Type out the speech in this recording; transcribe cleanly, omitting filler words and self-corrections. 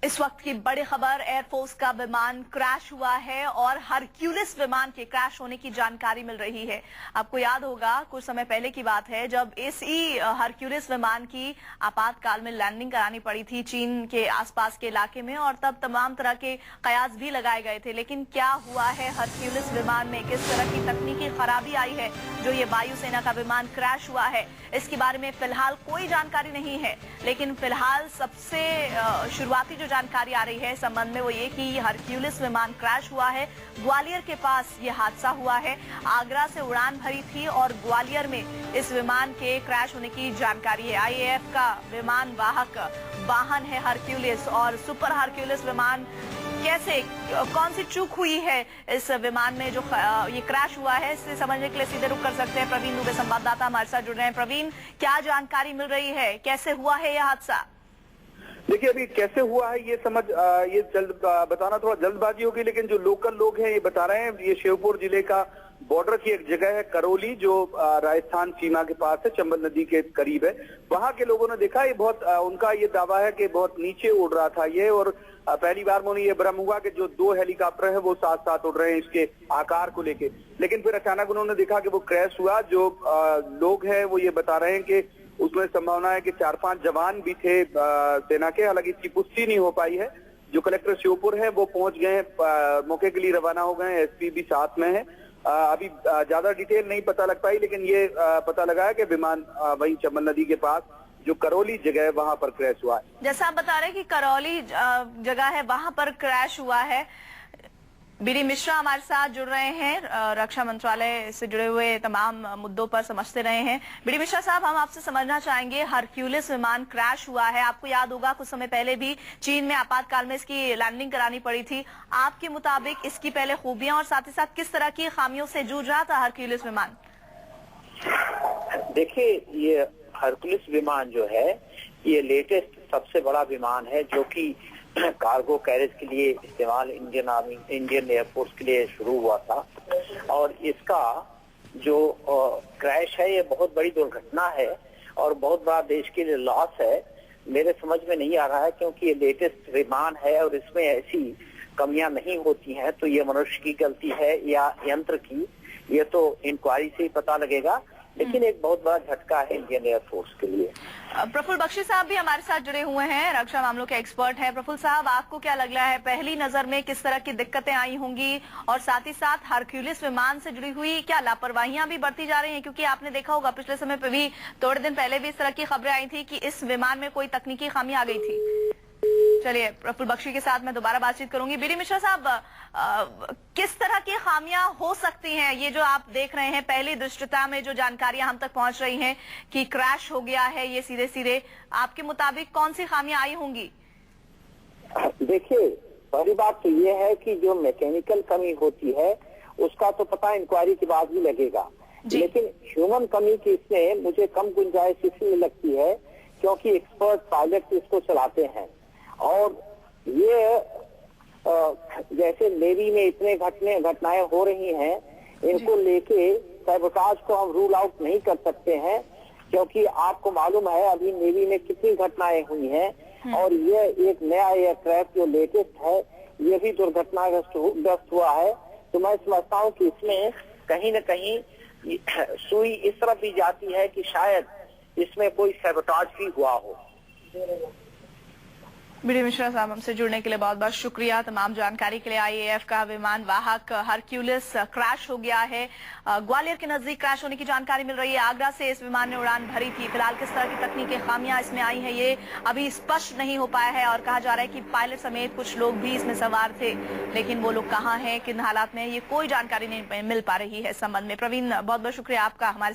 इस वक्त की बड़ी खबर, एयरफोर्स का विमान क्रैश हुआ है और हरक्यूलिस विमान के क्रैश होने की जानकारी मिल रही है। आपको याद होगा कुछ समय पहले की बात है जब इसी हरक्यूलिस विमान की आपातकाल में लैंडिंग करानी पड़ी थी चीन के आसपास के इलाके में, और तब तमाम तरह के कयास भी लगाए गए थे। लेकिन क्या हुआ है हरक्यूलिस विमान में, किस तरह की तकनीकी खराबी आई है जो ये वायुसेना का विमान क्रैश हुआ है, इसके बारे में फिलहाल कोई जानकारी नहीं है। लेकिन फिलहाल सबसे शुरुआती जो जानकारी आ रही है इस संबंध में वो ये कि हरक्यूलिस विमान क्रैश हुआ है। ग्वालियर के पास ये हादसा हुआ है। आगरा से उड़ान भरी थी और ग्वालियर में इस विमान के क्रैश होने की जानकारी है। आईएएफ का विमान वाहक वाहन है हरक्यूलिस, और सुपर हरक्यूलिस विमान कैसे, कौन सी चूक हुई है इस विमान में जो ये क्रैश हुआ है, इससे समझने के लिए सीधे रुक कर सकते हैं प्रवीण दुबे, संवाददाता हमारे साथ जुड़ रहे हैं। प्रवीण, क्या जानकारी मिल रही है, कैसे हुआ है यह हादसा? देखिए, अभी कैसे हुआ है ये बताना थोड़ा जल्दबाजी होगी, लेकिन जो लोकल लोग हैं ये बता रहे हैं ये श्योपुर जिले का बॉर्डर की एक जगह है करौली, जो राजस्थान सीमा के पास है, चंबल नदी के करीब है। वहां के लोगों ने देखा ये बहुत उनका ये दावा है कि बहुत नीचे उड़ रहा था ये, और पहली बार में उन्हें ये भ्रम हुआ कि जो दो हेलीकॉप्टर है वो साथ साथ उड़ रहे हैं इसके आकार को लेके। लेकिन फिर अचानक उन्होंने देखा कि वो क्रैश हुआ। जो लोग हैं वो ये बता रहे हैं कि उसमें संभावना है कि 4-5 जवान भी थे सेना के। हालांकि इसकी पुष्टि नहीं हो पाई है। जो कलेक्टर श्योपुर है वो पहुंच गए हैं, मौके के लिए रवाना हो गए हैं, एसपी भी साथ में है। अभी ज्यादा डिटेल नहीं पता लग पाई, लेकिन ये पता लगा है कि विमान वही चंबल नदी के पास जो करौली जगह है वहां पर क्रैश हुआ है। जैसा आप बता रहे हैं कि करौली जगह है वहां पर क्रैश हुआ है। बीडी मिश्रा हमारे साथ जुड़ रहे हैं, रक्षा मंत्रालय से जुड़े हुए तमाम मुद्दों पर समझते रहे हैं। बीडी मिश्रा साहब, हम आपसे समझना चाहेंगे, हरक्यूलिस विमान क्रैश हुआ है, आपको याद होगा कुछ समय पहले भी चीन में आपातकाल में इसकी लैंडिंग करानी पड़ी थी। आपके मुताबिक इसकी पहले खूबियां और साथ ही साथ किस तरह की खामियों से जूझ रहा था हरक्यूलिस विमान? देखिए, ये हरक्यूलिस विमान जो है ये लेटेस्ट सबसे बड़ा विमान है जो कि कार्गो कैरेज के लिए इस्तेमाल इंडियन एयरफोर्स के लिए शुरू हुआ था। और इसका जो क्रैश है ये बहुत बड़ी दुर्घटना है और बहुत बड़ा देश के लिए लॉस है। मेरे समझ में नहीं आ रहा है, क्योंकि ये लेटेस्ट विमान है और इसमें ऐसी कमियां नहीं होती हैं। तो ये मनुष्य की गलती है या यंत्र की, ये तो इंक्वायरी से ही पता लगेगा। लेकिन एक बहुत बड़ा झटका है इंडियन एयरफोर्स के लिए। प्रफुल्ल बख्शी साहब भी हमारे साथ जुड़े हुए हैं, रक्षा मामलों के एक्सपर्ट हैं। प्रफुल्ल साहब, आपको क्या लग रहा है, पहली नजर में किस तरह की दिक्कतें आई होंगी, और साथ ही साथ हरक्यूलिस विमान से जुड़ी हुई क्या लापरवाहियां भी बढ़ती जा रही हैं? क्योंकि आपने देखा होगा पिछले समय पे भी, थोड़े दिन पहले भी इस तरह की खबरें आई थी कि इस विमान में कोई तकनीकी खामी आ गई थी। चलिए, प्रफुल्ल बख्शी के साथ मैं दोबारा बातचीत करूंगी। बीडी मिश्रा साहब, किस तरह की खामियां हो सकती हैं? ये जो आप देख रहे हैं, पहली दृष्टता में जो जानकारियां हम तक पहुंच रही हैं कि क्रैश हो गया है ये सीधे सीधे, आपके मुताबिक कौन सी खामियां आई होंगी? देखिए, पहली बात तो ये है कि जो मैकेनिकल कमी होती है उसका तो पता इंक्वायरी के बाद ही लगेगा, लेकिन ह्यूमन कमी की इसमें मुझे कम गुंजाइश इसलिए लगती है क्योंकि एक्सपर्ट पायलट इसको चलाते हैं। और ये जैसे नेवी में इतने घटनाएं हो रही हैं, इनको लेके सैबोटाज को हम रूल आउट नहीं कर सकते हैं, क्योंकि आपको मालूम है अभी नेवी में कितनी घटनाएं हुई हैं। और ये एक नया एयरक्राफ्ट जो लेटेस्ट है ये भी दुर्घटनाग्रस्त हुआ है। तो मैं समझता हूँ कि इसमें कहीं न कहीं सुई इस तरफ भी जाती है कि शायद इसमें कोई सैबोटाज भी हुआ हो। बीडी मिश्रा साहब, हमसे जुड़ने के लिए बहुत बहुत शुक्रिया। तमाम जानकारी के लिए। आईएएफ का विमान वाहक हरक्यूलिस क्रैश हो गया है, ग्वालियर के नजदीक क्रैश होने की जानकारी मिल रही है। आगरा से इस विमान ने उड़ान भरी थी। फिलहाल किस तरह की तकनीकी खामियां इसमें आई हैं ये अभी स्पष्ट नहीं हो पाया है, और कहा जा रहा है कि पायलट समेत कुछ लोग भी इसमें सवार थे, लेकिन वो लोग कहाँ हैं, किन हालात में, ये कोई जानकारी नहीं मिल पा रही है इस संबंध में। प्रवीण, बहुत बहुत शुक्रिया आपका हमारे